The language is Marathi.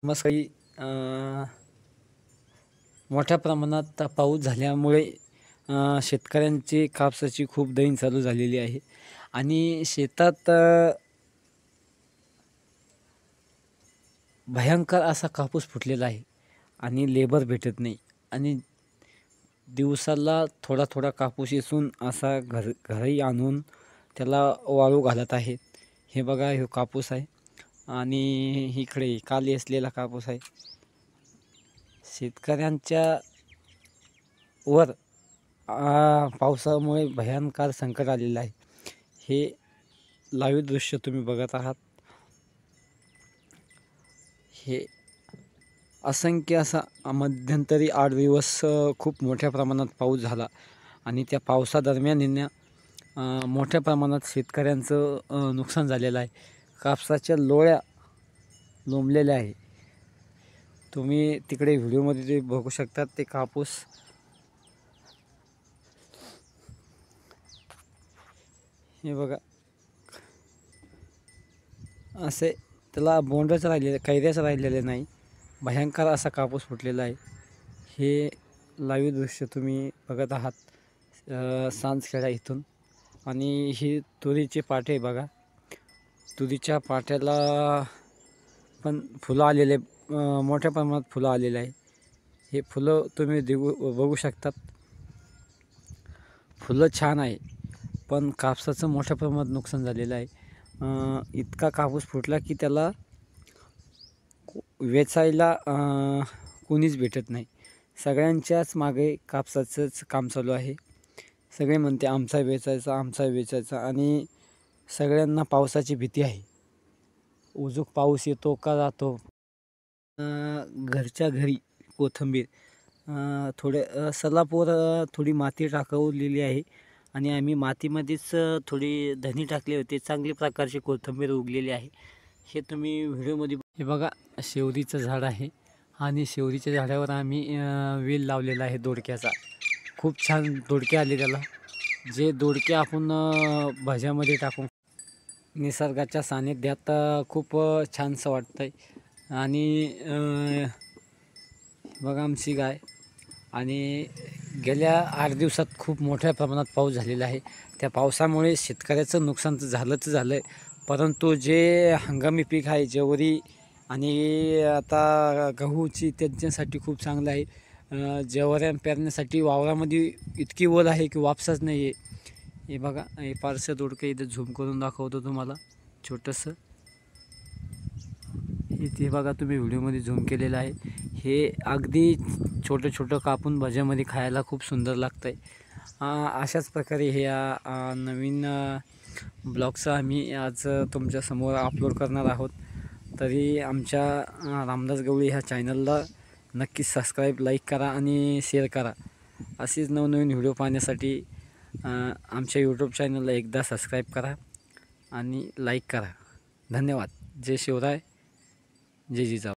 मस्करी मोठ्या प्रमाणात पाऊस झाल्यामुळे शेतकऱ्यांची कापसाची खूप दैन चालू झालेली आहे आणि शेतात भयंकर असा कापूस फुटलेला आहे आणि लेबर भेटत नाही आणि दिवसाला थोडा थोडा कापूस इसून असा घरी आणून त्याला वाळू घालत आहेत. हे बघा, हे कापूस आहे आणि इकडे काली असलेला कापूस आहे. शेतकऱ्यांच्या वर पावसामुळे भयंकर संकट आलेलं आहे. हे लाईव्ह दृश्य तुम्ही बघत आहात. हे असंख्य असा मध्यंतरी 8 दिवस खूप मोठ्या प्रमाणात पाऊस झाला आणि त्या पावसादरम्यान मोठ्या प्रमाणात शेतकऱ्यांचं नुकसान झालेलं आहे. कापसाच्या लोळ्या लोंबलेल्या आहे. तुम्ही तिकडे व्हिडिओमध्ये जे बघू शकतात ते कापूस हे बघा, असे त्याला बोंडच राहिलेले, कैऱ्याच राहिलेले नाही. भयंकर असा कापूस फुटलेला आहे. हे लाईव्ह दृश्य तुम्ही बघत आहात सांजखेडा इथून. आणि ही तुरीचे पाटे बघा, तुरीच्या पाट्याला पण फुलं आलेले, मोठ्या प्रमाणात फुलं आलेले आहे. हे फुलं तुम्ही बघू शकतात. फुलं छान आहे पण कापसाचं मोठ्या प्रमाणात नुकसान झालेलं आहे. इतका कापूस फुटला की त्याला वेचायला कोणीच भेटत नाही. सगळ्यांच्याच मागे कापसाचंच काम चालू आहे. सगळे म्हणते आमचा वेचायचा, आमचा वेचायचा आणि सगळ्यांना पावसाची भीती आहे. उजूक पाऊस येतो का जातो. घरच्या घरी कोथिंबीर थोडे सलापोर थोडी माती टाकवलेली आहे आणि आम्ही मातीमध्येच थोडी धनी टाकले होते. चांगली प्रकारची कोथिंबीर उगलेली आहे. हे तुम्ही व्हिडिओमध्ये हे बघा, शेवरीचं झाड आहे आणि शेवरीच्या झाडावर आम्ही वेल लावलेला आहे दोडक्याचा. खूप छान दोडके आले त्याला. जे दोडके आपण भाज्यामध्ये टाकून निसर्गाच्या सानिध्यात खूप छानसं वाटतंय. आणि बघा आमची गाय. आणि गेल्या 8 दिवसात खूप मोठ्या प्रमाणात पाऊस झालेला आहे. त्या पावसामुळे शेतकऱ्याचं नुकसान तर झालंच झालं आहे, परंतु जे हंगामी पीक आहे ज्वारी आणि आता गहूची, त्यांच्यासाठी खूप चांगलं आहे. ज्वाऱ्या पेरण्यासाठी वावरामध्ये इतकी ओल आहे की वापसच नाही आहे. हे बघा, हे फारसं दोडकं इथं झूम करून दाखवतो तुम्हाला छोटंसं. इथे बघा, तुम्ही व्हिडिओमध्ये झूम केलेलं आहे. हे अगदी छोटं छोटं कापून भाज्यामध्ये खायला खूप सुंदर लागतं आहे. अशाच प्रकारे हे नवीन ब्लॉगचं आम्ही आज तुमच्यासमोर अपलोड करणार आहोत. तरी आमच्या रामदास गवळी ह्या चॅनलला नक्कीच सबस्क्राईब, लाईक करा आणि शेअर करा. असेच नवनवीन व्हिडिओ पाहण्यासाठी आमच्या यूट्यूब चॅनलला एकदा सबस्क्राईब करा आणि लाईक करा. धन्यवाद. जय शिवराय, जय जिजाऊ.